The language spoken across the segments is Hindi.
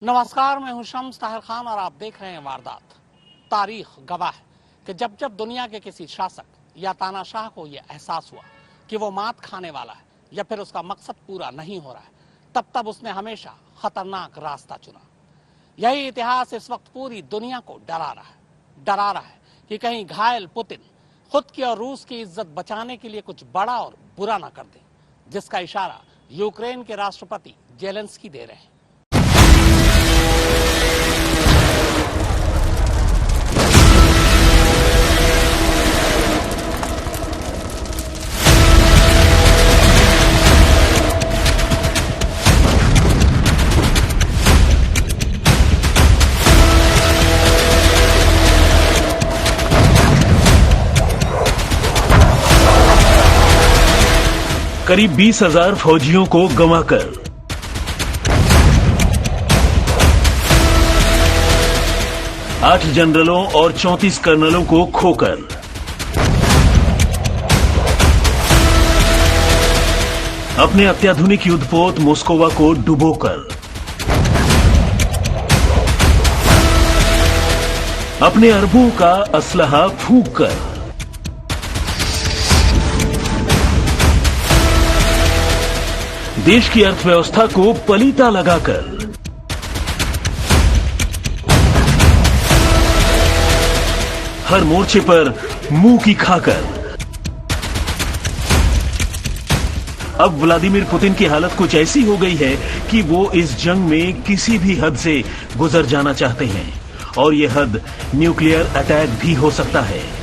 नमस्कार, मैं हूं शम्स ताहिर खान और आप देख रहे हैं वारदात। तारीख गवाह है कि जब जब दुनिया के किसी शासक या तानाशाह को यह एहसास हुआ कि वो मात खाने वाला है या फिर उसका मकसद पूरा नहीं हो रहा है, तब तब उसने हमेशा खतरनाक रास्ता चुना। यही इतिहास इस वक्त पूरी दुनिया को डरा रहा है कि कहीं घायल पुतिन खुद की और रूस की इज्जत बचाने के लिए कुछ बड़ा और बुरा ना कर दे, जिसका इशारा यूक्रेन के राष्ट्रपति जेलेंस्की दे रहे हैं। करीब 20,000 फौजियों को गंवाकर 8 जनरलों और 34 कर्नलों को खोकर अपने अत्याधुनिक युद्धपोत मोस्कोवा को डुबोकर अपने अरबों का असलहा फूंक कर देश की अर्थव्यवस्था को पलीता लगाकर हर मोर्चे पर मुंह की खाकर अब व्लादिमीर पुतिन की हालत कुछ ऐसी हो गई है कि वो इस जंग में किसी भी हद से गुजर जाना चाहते हैं और ये हद न्यूक्लियर अटैक भी हो सकता है।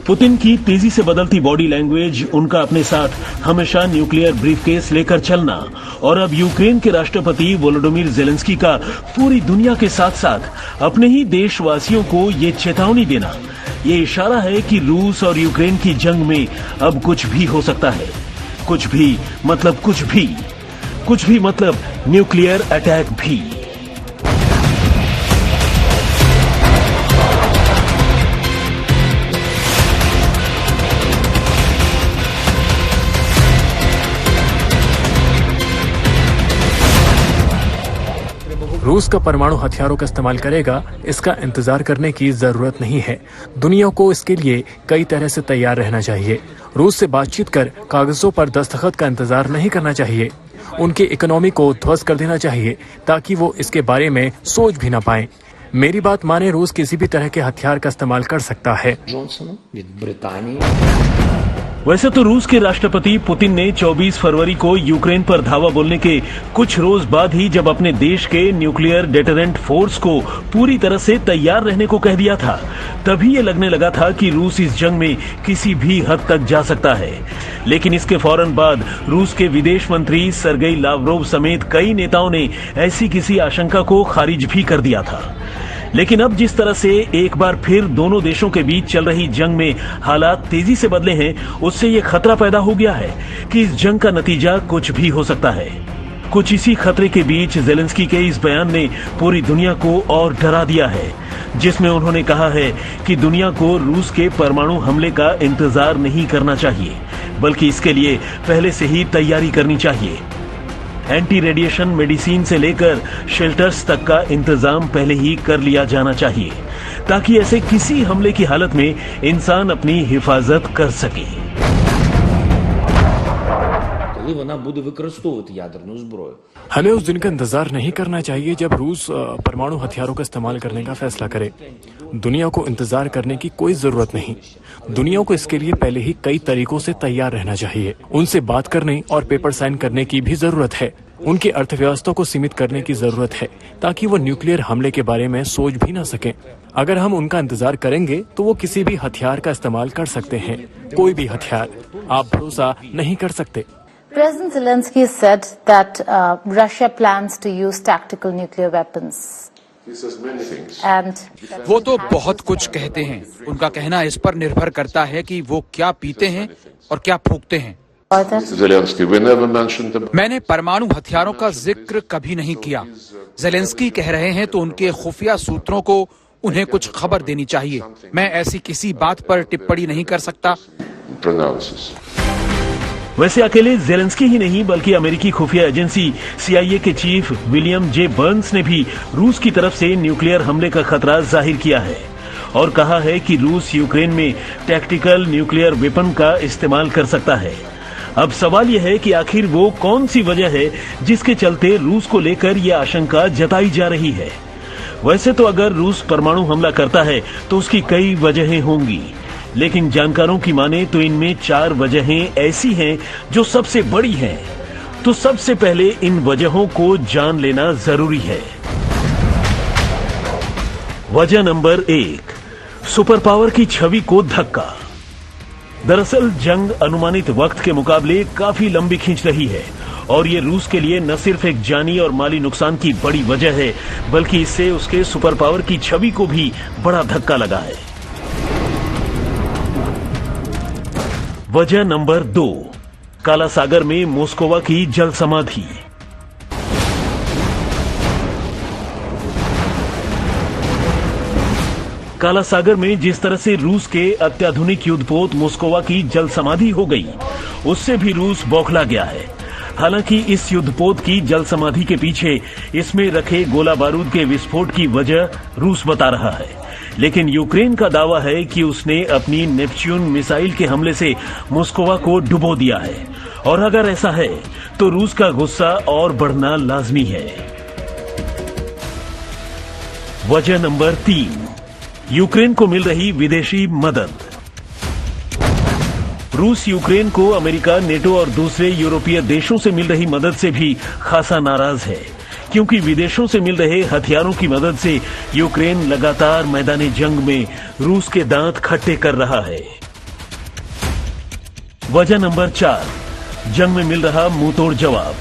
पुतिन की तेजी से बदलती बॉडी लैंग्वेज, उनका अपने साथ हमेशा न्यूक्लियर ब्रीफकेस लेकर चलना और अब यूक्रेन के राष्ट्रपति वोलोडिमीर जेलेंस्की का पूरी दुनिया के साथ साथ अपने ही देशवासियों को ये चेतावनी देना, ये इशारा है कि रूस और यूक्रेन की जंग में अब कुछ भी हो सकता है। कुछ भी मतलब न्यूक्लियर अटैक भी। रूस का परमाणु हथियारों का इस्तेमाल करेगा, इसका इंतजार करने की जरूरत नहीं है। दुनिया को इसके लिए कई तरह से तैयार रहना चाहिए। रूस से बातचीत कर कागजों पर दस्तखत का इंतजार नहीं करना चाहिए। उनकी इकोनॉमी को ध्वस्त कर देना चाहिए ताकि वो इसके बारे में सोच भी ना पाए। मेरी बात माने, रूस किसी भी तरह के हथियार का इस्तेमाल कर सकता है। वैसे तो रूस के राष्ट्रपति पुतिन ने 24 फरवरी को यूक्रेन पर धावा बोलने के कुछ रोज बाद ही जब अपने देश के न्यूक्लियर डेटरेंट फोर्स को पूरी तरह से तैयार रहने को कह दिया था, तभी ये लगने लगा था कि रूस इस जंग में किसी भी हद तक जा सकता है। लेकिन इसके फौरन बाद रूस के विदेश मंत्री सर्गेई लावरोव समेत कई नेताओं ने ऐसी किसी आशंका को खारिज भी कर दिया था। लेकिन अब जिस तरह से एक बार फिर दोनों देशों के बीच चल रही जंग में हालात तेजी से बदले हैं, उससे ये खतरा पैदा हो गया है कि इस जंग का नतीजा कुछ भी हो सकता है। कुछ इसी खतरे के बीच जेलेंस्की के इस बयान ने पूरी दुनिया को और डरा दिया है, जिसमें उन्होंने कहा है कि दुनिया को रूस के परमाणु हमले का इंतजार नहीं करना चाहिए, बल्कि इसके लिए पहले से ही तैयारी करनी चाहिए। एंटी रेडिएशन मेडिसिन से लेकर शेल्टर्स तक का इंतजाम पहले ही कर लिया जाना चाहिए ताकि ऐसे किसी हमले की हालत में इंसान अपनी हिफाजत कर सके। हमें उस दिन का इंतजार नहीं करना चाहिए जब रूस परमाणु हथियारों का इस्तेमाल करने का फैसला करे। दुनिया को इंतजार करने की कोई जरूरत नहीं। दुनिया को इसके लिए पहले ही कई तरीकों से तैयार रहना चाहिए। उनसे बात करने और पेपर साइन करने की भी जरूरत है। उनकी अर्थव्यवस्था को सीमित करने की जरूरत है ताकि वो न्यूक्लियर हमले के बारे में सोच भी न सके। अगर हम उनका इंतजार करेंगे तो वो किसी भी हथियार का इस्तेमाल कर सकते हैं, कोई भी हथियार। आप भरोसा नहीं कर सकते। President Zelensky said that Russia plans to use tactical nuclear weapons. And वो तो बहुत कुछ कहते हैं। उनका कहना इस पर निर्भर करता है कि वो क्या पीते हैं और क्या फूंकते हैं। मैंने परमाणु हथियारों का जिक्र कभी नहीं किया। ज़ेलेंस्की कह रहे हैं तो उनके खुफिया सूत्रों को उन्हें कुछ खबर देनी चाहिए। मैं ऐसी किसी बात पर टिप्पणी नहीं कर सकता। वैसे अकेले ज़ेलेंस्की ही नहीं बल्कि अमेरिकी खुफिया एजेंसी CIA के चीफ विलियम जे बर्न्स ने भी रूस की तरफ से न्यूक्लियर हमले का खतरा जाहिर किया है और कहा है कि रूस यूक्रेन में टैक्टिकल न्यूक्लियर वेपन का इस्तेमाल कर सकता है। अब सवाल यह है कि आखिर वो कौन सी वजह है जिसके चलते रूस को लेकर यह आशंका जताई जा रही है। वैसे तो अगर रूस परमाणु हमला करता है तो उसकी कई वजहें होंगी, लेकिन जानकारों की माने तो इनमें 4 वजहें ऐसी हैं जो सबसे बड़ी हैं। तो सबसे पहले इन वजहों को जान लेना जरूरी है। वजह नंबर 1, सुपर पावर की छवि को धक्का। दरअसल जंग अनुमानित वक्त के मुकाबले काफी लंबी खींच रही है और ये रूस के लिए न सिर्फ एक जानी और माली नुकसान की बड़ी वजह है बल्कि इससे उसके सुपर पावर की छवि को भी बड़ा धक्का लगा है। वजह नंबर 2, काला सागर में मोस्कोवा की जल समाधि। काला सागर में जिस तरह से रूस के अत्याधुनिक युद्धपोत मोस्कोवा की जल समाधि हो गई, उससे भी रूस बौखला गया है। हालांकि इस युद्धपोत की जल समाधि के पीछे इसमें रखे गोला बारूद के विस्फोट की वजह रूस बता रहा है, लेकिन यूक्रेन का दावा है कि उसने अपनी नेपच्यून मिसाइल के हमले से मोस्कोवा को डुबो दिया है और अगर ऐसा है तो रूस का गुस्सा और बढ़ना लाजमी है। वजह नंबर 3, यूक्रेन को मिल रही विदेशी मदद। रूस यूक्रेन को अमेरिका, नेटो और दूसरे यूरोपीय देशों से मिल रही मदद से भी खासा नाराज है, क्योंकि विदेशों से मिल रहे हथियारों की मदद से यूक्रेन लगातार मैदानी जंग में रूस के दांत खट्टे कर रहा है। वजह नंबर 4, जंग में मिल रहा मुंहतोड़ जवाब।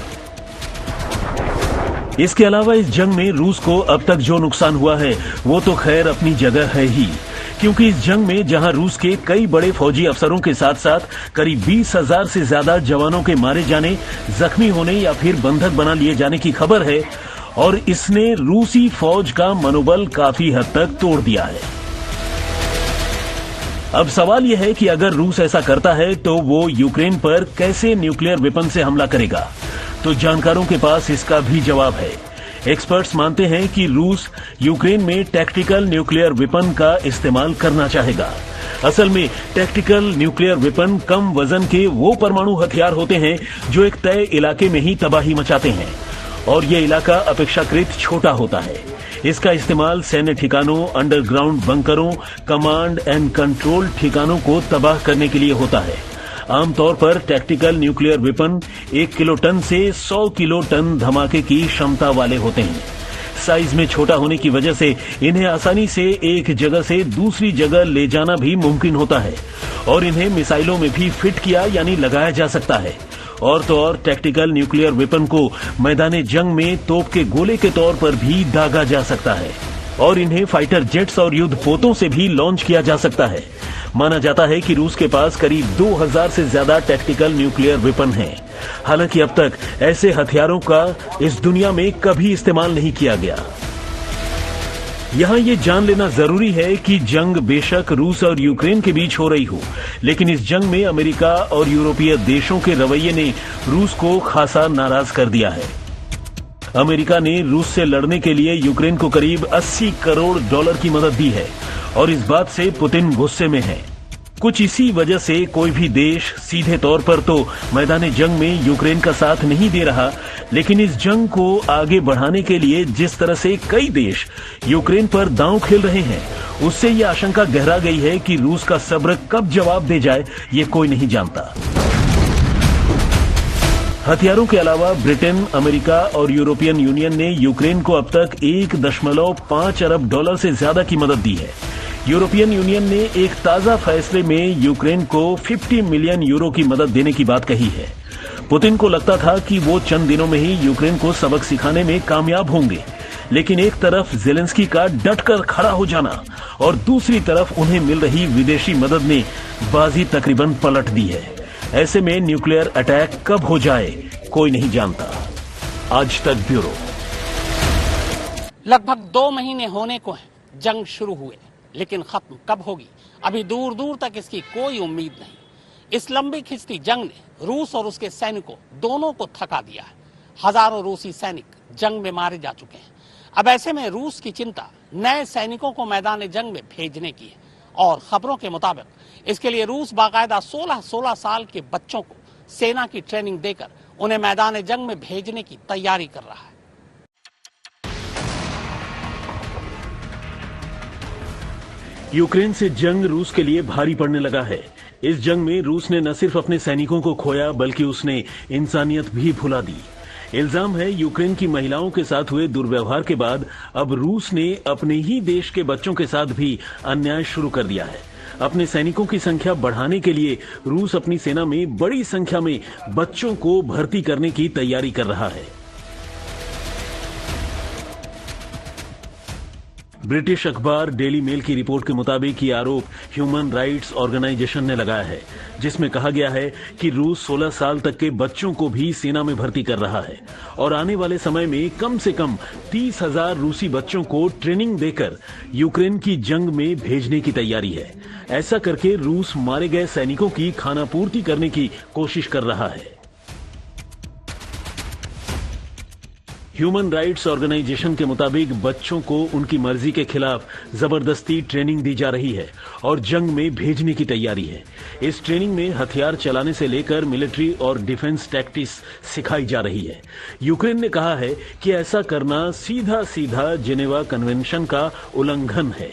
इसके अलावा इस जंग में रूस को अब तक जो नुकसान हुआ है वो तो खैर अपनी जगह है ही, क्योंकि इस जंग में जहां रूस के कई बड़े फौजी अफसरों के साथ साथ करीब 20,000 से ज्यादा जवानों के मारे जाने, जख्मी होने या फिर बंधक बना लिए जाने की खबर है और इसने रूसी फौज का मनोबल काफी हद तक तोड़ दिया है। अब सवाल यह है कि अगर रूस ऐसा करता है तो वो यूक्रेन पर कैसे न्यूक्लियर वेपन से हमला करेगा, तो जानकारों के पास इसका भी जवाब है। एक्सपर्ट्स मानते हैं कि रूस यूक्रेन में टैक्टिकल न्यूक्लियर वेपन का इस्तेमाल करना चाहेगा। असल में टैक्टिकल न्यूक्लियर वेपन कम वजन के वो परमाणु हथियार होते हैं जो एक तय इलाके में ही तबाही मचाते हैं और यह इलाका अपेक्षाकृत छोटा होता है। इसका इस्तेमाल सैन्य ठिकानों, अंडरग्राउंड बंकरों, कमांड एंड कंट्रोल ठिकानों को तबाह करने के लिए होता है। आमतौर पर टैक्टिकल न्यूक्लियर वेपन 1 किलोटन से 100 किलोटन धमाके की क्षमता वाले होते हैं। साइज में छोटा होने की वजह से इन्हें आसानी से एक जगह से दूसरी जगह ले जाना भी मुमकिन होता है और इन्हें मिसाइलों में भी फिट किया यानी लगाया जा सकता है। और तो और टैक्टिकल न्यूक्लियर वेपन को मैदान जंग में तोप के गोले के तौर पर भी दागा जा सकता है और इन्हें फाइटर जेट्स और युद्धपोतों से भी लॉन्च किया जा सकता है। माना जाता है कि रूस के पास करीब 2000 से ज्यादा टैक्टिकल न्यूक्लियर वेपन हैं। हालांकि अब तक ऐसे हथियारों का इस दुनिया में कभी इस्तेमाल नहीं किया गया। यहां ये जान लेना जरूरी है कि जंग बेशक रूस और यूक्रेन के बीच हो रही हो, लेकिन इस जंग में अमेरिका और यूरोपीय देशों के रवैये ने रूस को खासा नाराज कर दिया है। अमेरिका ने रूस से लड़ने के लिए यूक्रेन को करीब $80 करोड़ की मदद दी है और इस बात से पुतिन गुस्से में है। कुछ इसी वजह से कोई भी देश सीधे तौर पर तो मैदान जंग में यूक्रेन का साथ नहीं दे रहा, लेकिन इस जंग को आगे बढ़ाने के लिए जिस तरह से कई देश यूक्रेन पर दांव खेल रहे हैं, उससे यह आशंका गहरा गई है कि रूस का सब्र कब जवाब दे जाए ये कोई नहीं जानता। हथियारों के अलावा ब्रिटेन, अमेरिका और यूरोपियन यूनियन ने यूक्रेन को अब तक $1.5 अरब से ज्यादा की मदद दी है। यूरोपियन यूनियन ने एक ताजा फैसले में यूक्रेन को 50 मिलियन यूरो की मदद देने की बात कही है। पुतिन को लगता था कि वो चंद दिनों में ही यूक्रेन को सबक सिखाने में कामयाब होंगे, लेकिन एक तरफ जेलेंस्की का डटकर खड़ा हो जाना और दूसरी तरफ उन्हें मिल रही विदेशी मदद ने बाजी तकरीबन पलट दी है। ऐसे में न्यूक्लियर अटैक कब हो जाए कोई नहीं जानता। आज तक ब्यूरो। लगभग 2 महीने होने को है जंग शुरू हुए, लेकिन खत्म कब होगी अभी दूर दूर तक इसकी कोई उम्मीद नहीं। इस लंबी खिंचती जंग ने रूस और उसके सैनिकों दोनों को थका दिया है। हजारों रूसी सैनिक जंग में मारे जा चुके हैं। अब ऐसे में रूस की चिंता नए सैनिकों को मैदान जंग में भेजने की है और खबरों के मुताबिक इसके लिए रूस बाकायदा 16 साल के बच्चों को सेना की ट्रेनिंग देकर उन्हें मैदान जंग में भेजने की तैयारी कर रहा है। यूक्रेन से जंग रूस के लिए भारी पड़ने लगा है। इस जंग में रूस ने न सिर्फ अपने सैनिकों को खोया बल्कि उसने इंसानियत भी भुला दी। इल्जाम है यूक्रेन की महिलाओं के साथ हुए दुर्व्यवहार के बाद अब रूस ने अपने ही देश के बच्चों के साथ भी अन्याय शुरू कर दिया है। अपने सैनिकों की संख्या बढ़ाने के लिए रूस अपनी सेना में बड़ी संख्या में बच्चों को भर्ती करने की तैयारी कर रहा है। ब्रिटिश अखबार डेली मेल की रिपोर्ट के मुताबिक ये आरोप ह्यूमन राइट्स ऑर्गेनाइजेशन ने लगाया है, जिसमें कहा गया है कि रूस 16 साल तक के बच्चों को भी सेना में भर्ती कर रहा है और आने वाले समय में कम से कम 30,000 रूसी बच्चों को ट्रेनिंग देकर यूक्रेन की जंग में भेजने की तैयारी है। ऐसा करके रूस मारे गए सैनिकों की खानापूर्ति करने की कोशिश कर रहा है। ह्यूमन राइट्स ऑर्गेनाइजेशन के मुताबिक बच्चों को उनकी मर्जी के खिलाफ जबरदस्ती ट्रेनिंग दी जा रही है और जंग में भेजने की तैयारी है। इस ट्रेनिंग में हथियार चलाने से लेकर मिलिट्री और डिफेंस टैक्टिक्स सिखाई जा रही है। यूक्रेन ने कहा है कि ऐसा करना सीधा सीधा जेनेवा कन्वेंशन का उल्लंघन है।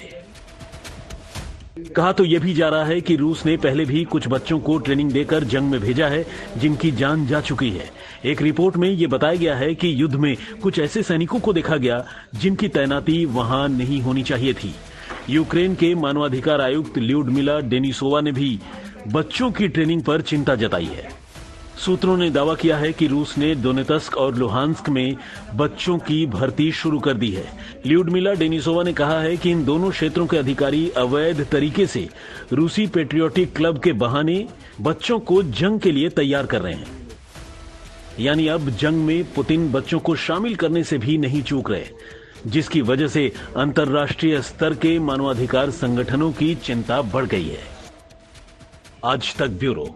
कहा तो यह भी जा रहा है कि रूस ने पहले भी कुछ बच्चों को ट्रेनिंग देकर जंग में भेजा है जिनकी जान जा चुकी है। एक रिपोर्ट में यह बताया गया है कि युद्ध में कुछ ऐसे सैनिकों को देखा गया जिनकी तैनाती वहां नहीं होनी चाहिए थी। यूक्रेन के मानवाधिकार आयुक्त ल्यूडमिला डेनिसोवा ने भी बच्चों की ट्रेनिंग पर चिंता जताई है। सूत्रों ने दावा किया है कि रूस ने डोनेत्स्क और लुहांस्क में बच्चों की भर्ती शुरू कर दी है। ल्यूडमिला डेनिसोवा ने कहा है कि इन दोनों क्षेत्रों के अधिकारी अवैध तरीके से रूसी पेट्रियोटिक क्लब के बहाने बच्चों को जंग के लिए तैयार कर रहे हैं। यानी अब जंग में पुतिन बच्चों को शामिल करने से भी नहीं चूक रहे, जिसकी वजह से अंतर्राष्ट्रीय स्तर के मानवाधिकार संगठनों की चिंता बढ़ गई है। आज तक ब्यूरो।